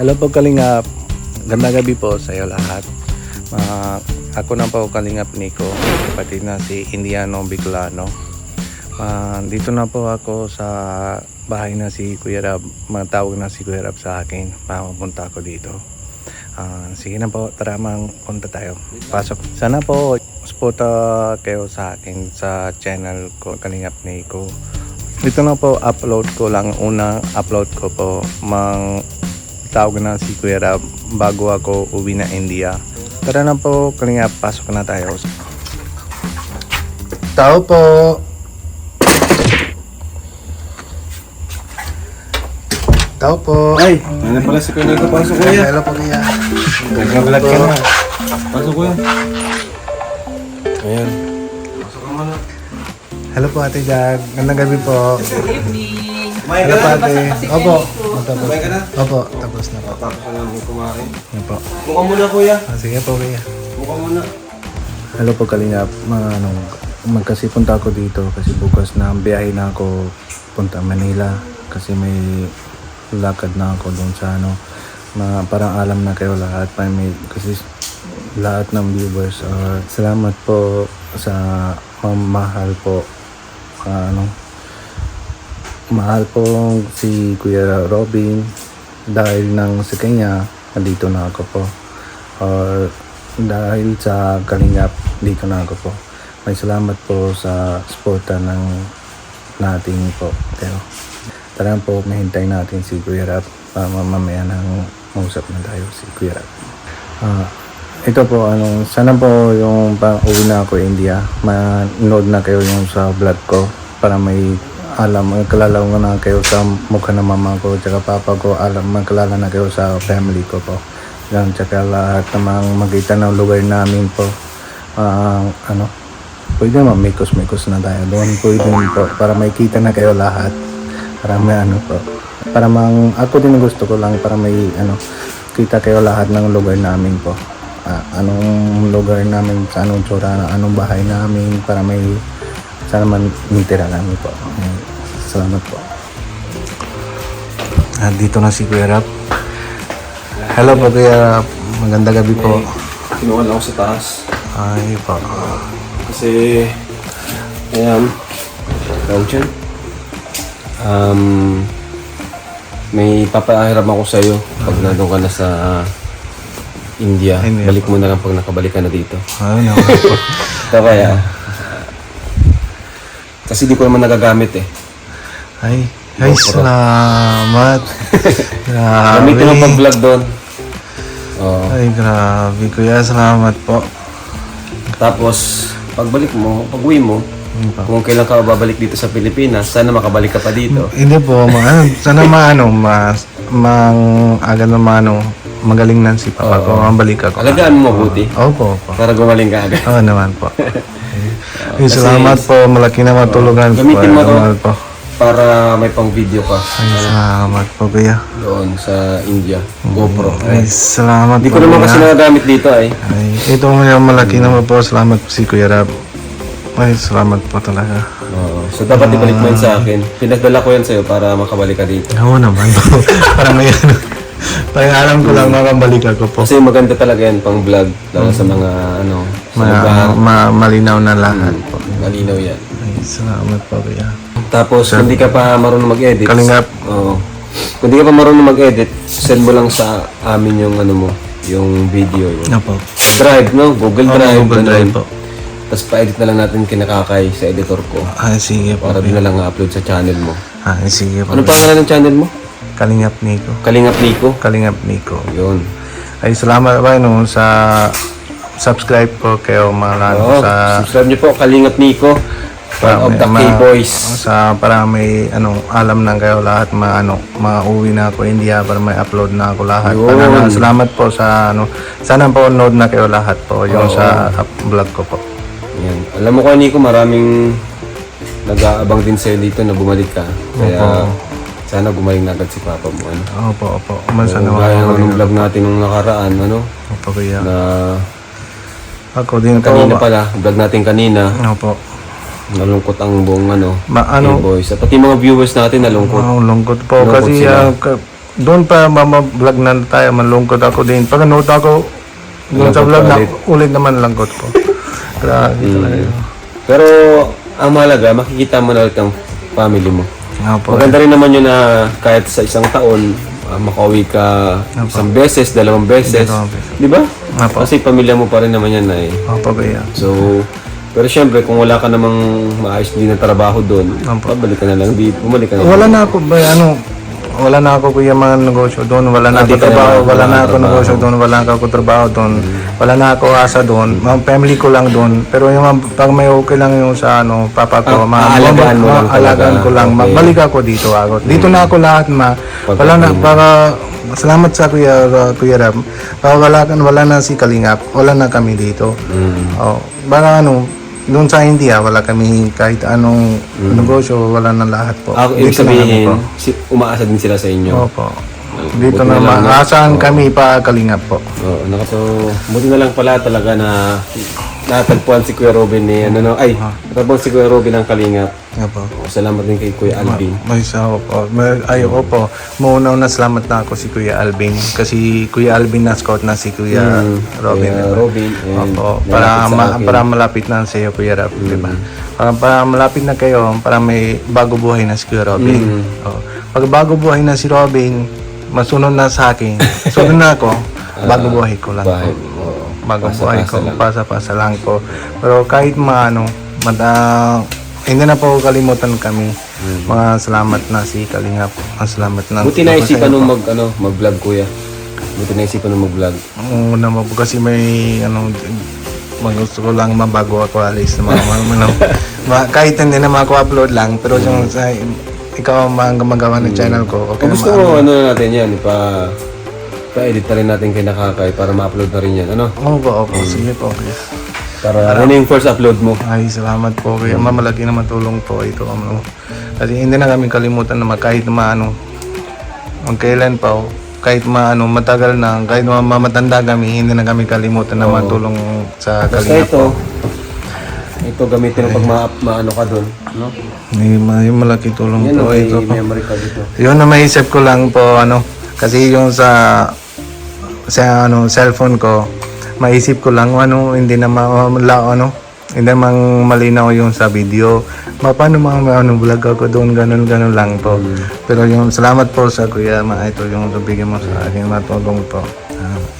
Hello po Kalingap, ganda gabi po sa iyo lahat. Ako na po Kalingap Nico, kapatid na si Indiano Bicolano. Dito na po ako sa bahay na si Kuya Rab, matawag na si Kuya Rab sa akin, mapunta ako dito. Sige na po, tara punta tayo, pasok. Sana po supporta kayo sa akin sa channel ko Kalingap Nico. Dito na po upload ko lang, una upload ko po tawag na si Kuya Rab bago ako uwi na India. Tara na po Kalingap, pasok na tayo. Tao po. Tao po. Ay, ano pala si Kuya? Pasok Kuya. Hello po Kuya. Nag-vlog ka na. Pasok Kuya. Ayan. Pasok ka muna. Hello po Ate Jag. Gandang gabi po. Good evening. Kumain Hello ka po na? Ate. Opo. Tapos. Kumain ka na? Opo, tapos na po. Tapos na namin kumain. Yan po. Buka muna Kuya. Sige po Kuya. Buka muna. Hello po Kalingap. Magkasipunta ako dito kasi bukas na biyahe na ako punta Manila kasi may lakad na ako doon sa parang alam na kayo lahat kasi lahat ng viewers salamat po sa mahal po mahal po si Kuya Robin dahil sa kanya nandito na ako po or dahil sa Kalingap dito na ako po. May salamat po sa suporta natin po. Pero tara po, mahintay natin si Kuya Rab para mamaya nang mausap na tayo si Kuya Rab. Ito po, sana po yung pang-uwi na ako India, manood na kayo yung sa vlog ko para may kalala ko na kayo sa mukha ng mama ko tsaka papa ko, magkalala na kayo sa family ko po. Yan, tsaka lahat namang magkita ng lugar namin po. Pwede naman mikos-mikos na tayo doon. Pwede po, para may kita na kayo lahat. Para may po. Para ako din gusto ko lang para may kita kayo lahat ng lugar namin po. Anong lugar namin, sa anong tsura, anong bahay namin, para may sana man nitira namin po. Salamat po. Dito na si Kuya Rab. Hello po Kuya Rab. Maganda gabi po. Kinuha lang ako sa taas. Ay po. Kasi, ayan. Tawag dyan. May papahiram ako sa'yo pag nandun ka na sa India. Balik mo na lang pag nakabalik ka na dito. Ay, naman po. Ito kaya. Kasi di ko naman nagagamit eh. Ay, salamat. Grabe. Gamitin mo pag-vlog doon. Oo. Ay, grabe Kuya. Salamat po. Tapos, pagbalik mo, pag-uwi mo, kung kailan ka babalik dito sa Pilipinas, sana makabalik ka pa dito. Hindi po, sana magaling na si Papa ko. Mabalik ako. Alagaan mo mabuti. Opo. Para gumaling ka agad. Oo naman po. Ay, salamat po. Malaki na matulugan po. Gamitin mo to. Po. Para may pang video ka Ay, salamat po Kuya. doon sa India. GoPro. Ay, salamat Hindi po ko naman kasi Kuya. nagagamit dito ay. Ay, ito malaki naman po. Salamat po si Kuya Rab. Ay, salamat po talaga. Oo. So dapat ibalik mo yan sa akin. Pinagdala ko yan sa'yo para makabalik ka dito. Oo naman po. Parang may parang alam ko lang makabalik ako po. Kasi maganda talaga yan pang vlog. Lalo sa mga sa lugar. Malinaw na lahat po. Malinaw yan. Ay, salamat po Kuya. Tapos kung di ka pa marunong mag-edit. Kalingap. Oo. Kung di ka pa marunong mag-edit, send mo lang sa amin yung yung video. Yung Opo. Drive, no? Google Drive. Google ganun. Drive po. Tapos pa-edit na lang natin kinakakay sa editor ko. Ay, sige po. Para din na lang upload sa channel mo. Ay, sige po. Ano pangalan ng channel mo? Kalingap Nico. Kalingap Nico. Kalingap Nico. Yun. Ay, salamat ba sa subscribe ko kayo mga Oo, sa subscribe niyo po, Kalingap Nico. One of the K-Boys. para may alam na kayo lahat mauwi na ako India para may upload na ako lahat. Yun. Salamat po sa sana po nood na kayo lahat po yung sa vlog ko po. Yan. Alam mo ko, Nico, maraming nag-aabang din sa'yo dito na bumalik ka. Kaya sana gumaling na agad si Papa mo. Opo. Sana Gaya ng vlog natin nung nakaraan, Opo Kuya. na Ako din po. kanina pala, vlog natin kanina. Opo. Nalungkot ang buong K-Boys. At pati mga viewers natin nalungkot. Lungkot po Lungkot kasi sila. doon pa vlog na tayo, malungkot ako din. Pag nanood ako, doon sa Malungkot vlog na ulit. ulit naman langkot ko. Grabe talaga yun. Pero ang mahalaga, makikita mo na ulit ang family mo. Nga po. Maganda rin naman yun na kahit sa isang taon, makauwi ka isang beses, dalawang beses. Dalawang beses. Di ba? Nga po. Kasi pamilya mo pa rin naman yan eh. Opo, kuya. So, pero syempre, kung wala ka namang maayos din na trabaho doon, babalik ka na lang, bumalik ka na lang. Wala na ako, wala na ako kuya mga negosyo doon, wala na ako Hindi ka trabaho, na- wala na ako trabaho. negosyo doon, wala na ako trabaho doon, wala na ako asa doon, mga family ko lang doon. Pero yung pag may okay lang yung sa papa ko, aalagaan mo lang alagaan talaga. ko lang, Okay. balik ako dito ako. Dito na ako lahat wala na, para salamat sa Kuya Ram. Para wala na si Kalingap, wala na kami dito. Oh, para doon sa India, wala kami kahit anong negosyo, wala na lahat po. Ibig Dito na kami sabihin, po. umaasa din sila sa inyo. Opo. Dito buti na na lang, no? maasahan kami pa Kalingap po. Oo, so, buti na lang pala talaga na natagpuan si Kuya Robin ni natagpuan si Kuya Robin ng Kalingap. Opo. Salamat din kay Kuya Alvin. May isa po. Opo. Mauna salamat na ako si Kuya Alvin. Kasi Kuya Alvin na scout na si Kuya Robin. Kuya Robin and Opo. malapit sa akin. Para malapit na sa iyo, Kuya Rob. Diba? Para malapit na kayo, para may bago buhay na si Kuya Robin. Oh. Pag bago buhay na si Robin, masunod na sa akin. Sunod na ako, bago buhay ko lang. Bahay. Bago Pasa-pasa buhay ko, lang. pasa-pasa lang ko. Pero kahit hindi na po kalimutan kami. Mga salamat na si Kalingap. Mga salamat na. Buti na isipan nung mag-vlog, Kuya. Buti na isipan nung mag-vlog. Oo naman po kasi may gusto ko lang mabago ako alis na kahit hindi naman ako upload lang, pero yung ikaw ang magawa ng channel ko. Okay Kung gusto mo, na natin yan, pa-edit na rin natin kay Nakakay para ma-upload na rin yan, Opo. Sige po. Yes. Para ano yung first upload mo? Ay, salamat po. Kaya malaki naman tulong po ito. Kasi hindi na kami kalimutan na kahit kailan pa, kahit matagal na, kahit mamatanda kami, hindi na kami kalimutan na matulong sa Basta Kalingap. ito gamitin mo pag maano ka doon, no? May malaki tulong Yan, po may ito po. memory ka dito. Yun na maisip ko lang po, kasi yung sa cellphone ko, maisip ko lang, hindi na hindi namang malinaw yung sa video. Paano vlog ako doon, ganun lang po. Pero yung salamat po sa Kuya, ito yung bigyan mo sa akin, matulong po.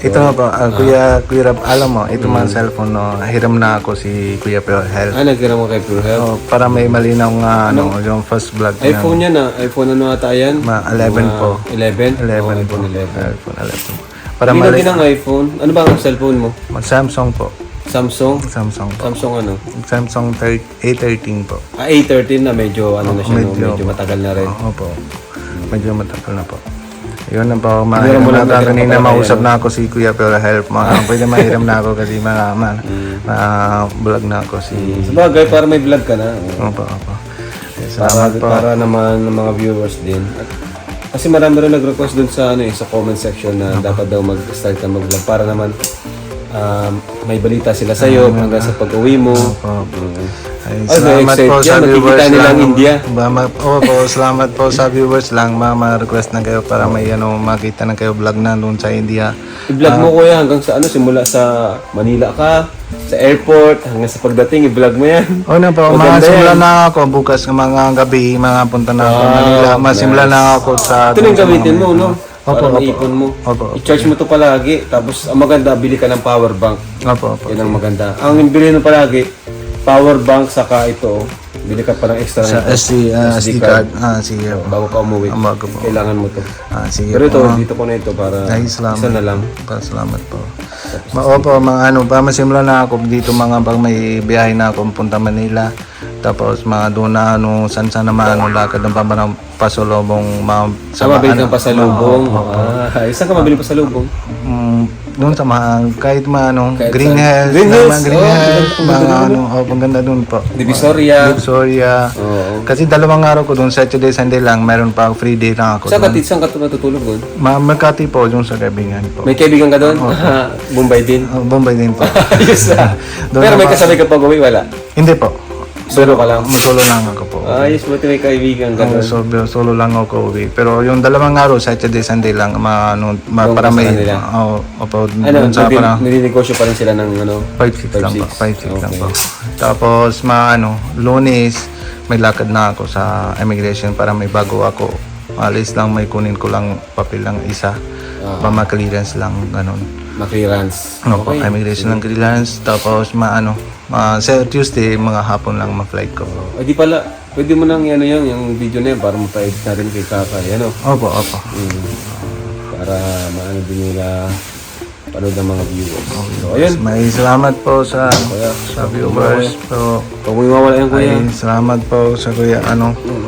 Ito na po, Kuya Rab, alam mo, ito mga cellphone, hiram na ako si Kuya Pure Health. Nagkira mo kay Pure Health? Para may malinaw nga, yung first vlog niya. iPhone yan iPhone ano ata yan? 11 po. 11? 11 po. iPhone 11. iPhone 11. Para Hindi lagi ng iPhone. Ano ba ang cellphone mo? Samsung po. Samsung? Samsung po. Samsung ano? Samsung A13 po. A13 na medyo ano na siya, medyo- medyo matagal na rin. Opo. Medyo matagal na po. Yun na po. Hiram mo lang Kanina ng mausap na ako si Kuya Pure Health. Pwede mahiram na ako kasi vlog na ako si... Sa bagay, para may vlog ka na. Opo. Salamat po. Para naman ng mga viewers din. Kasi marami rin nag-request dun sa sa comment section na dapat daw mag-start ka mag-vlog para naman may balita sila sa iyo hanggang sa pag-uwi mo. Ay, Ay, salamat excited po sa yan. Makikita viewers nila lang. ang India. Opo, salamat po sa viewers lang. Ma-request na kayo para may makita na kayo vlog na doon sa India. I-vlog mo kuya hanggang sa simula sa Manila ka, sa airport, hanggang sa pagdating, i-vlog mo yan. O na po, Maganda masimula yan. na ako bukas ng mga gabi, mga punta na ako Manila. Masimula na ako sa... Ito na yung gamitin mo, no? Opo, Para maipon mo. Opo. I-charge mo to palagi. Tapos, ang maganda, bili ka ng power bank. Opo. Yan ang maganda. Ang bili mo palagi, power bank, saka ito, bili ka pa ng extra Sa nito. SD card. Sige po. Bago ka umuwi. Bago po. Kailangan mo to. Sige Pero ito, po. dito ko na ito para Ay, salamat. isa na lang. Salamat po. Opo, pa masimula na ako dito pag may biyahe na ako punta Manila. Tapos doon na saan naman lakad ng pasalubong Sa mabili kang pasalubong. Saan ka mabili pasalubong? doon sa kahit Kahit Green saan. Hills, Green Hills. Green Hills, Maganda paganda doon po. Divisoria. Divisoria. Oo. Kasi 2 araw ko doon, Saturday, Sunday lang, meron pa free day lang ako Saan doon. ka natutulog doon? Makati po, doon sa Gabingan po. May kaibigan ka doon? Bombay din. Bombay din po. Ayos na. Doon Pero may naman- kasabay ka pag uwi, wala. Hindi po. Solo ka lang? Solo lang ako po. Ayos, buti may kaibigan ka doon. Solo lang ako uwi. Pero yung dalawang araw, Saturday, Sunday lang, para ka sa may... kanila? Opo, Ano, dun sa para... nilinegosyo pa rin sila ng ano? 5-6 lang po. 5-6 lang Okay. po. Tapos, Lunes, may lakad na ako sa immigration para may bago ako. Alis lang, may kunin ko lang papel lang isa. Clearance lang, ganun. Ma-clearance. Opo, immigration lang clearance. Tapos, sa Tuesday, mga hapon lang ma-flight ko. Ay di pala, pwede mo nang ano yan, yung video na yan para mapa-edit natin kay Kakay, ano? Opo. Para maano din nila panood ng mga viewers. So, ayun. May salamat po sa viewers. So, Kung may mawala yan, kuya. ay, salamat po sa kuya.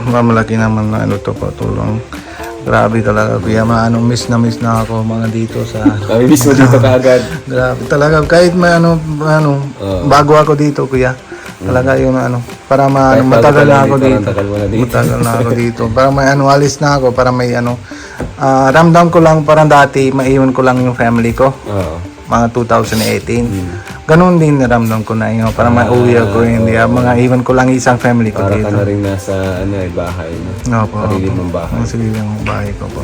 Malaki naman na to po, tulong. Grabe talaga kuya, miss na ako mga dito sa... Kami mismo dito kaagad. Grabe talaga, kahit may bago ako dito kuya. Talaga yung para Kahit bago matagal ka na lang ako dito, dito. matagal mo na dito. Matagal na ako dito. Para may alis na ako, para may ramdam ko lang parang dati, maiwan ko lang yung family ko. Oo. Mga 2018. Ganun din naramdam ko na yun. Para mauwi ako, hindi. Mga iwan ko lang isang family ko Para dito. ka na rin nasa bahay. No? Opo. Sarili mong bahay. Ang sarili mong bahay ko po.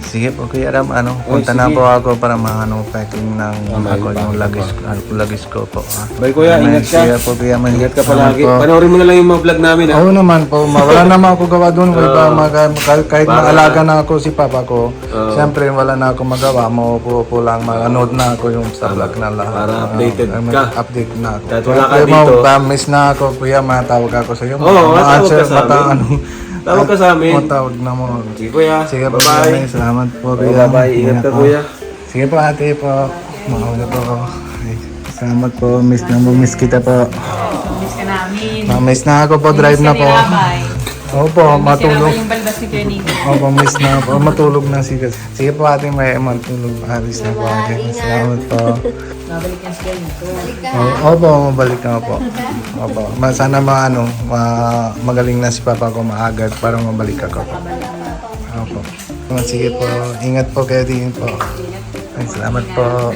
Sige po, Kuya Ram, punta sige. na po ako para packing ng ako yung lagis ko po. Bye kuya, ingat ka. Sige po, Kuya. Ingat ka palagi. Salamat po. Panoorin mo na lang yung mga vlog namin, ha? Oo naman po, wala naman ako gawa doon. Kahit maalaga na ako si Papa ko, siyempre wala na ako magawa. Maupo po lang, manood na ako yung sa vlog na lahat. Para updated ka. Update na ako. Kahit wala ka Kaya dito. miss na ako, Kuya, matawag ako sa iyo. Oo, matawag ka sa amin. Tawag ka sa amin. Matawag na mo. Sige kuya. Sige po, Bye-bye. salamat po, Oh, Kuya. bye-bye. Ingat ka, kuya. Sige po, ate po. Mauna po ako. Ay, salamat po, miss kita po. Miss ka namin. Miss na ako po, drive na po. Opo, matulog. Yung balbas ni Kuya Nico. Opo, miss na po. Matulog na sige. Sige po ate, may matulog. Alis na po ate. Salamat po. Babalik yan si Kuya Nico. Opo, mabalik na po. Opo. Sana magaling na si Papa ko maagad para mabalik ako. Opo. Sige po. Ingat po kayo din po. Ay, salamat po.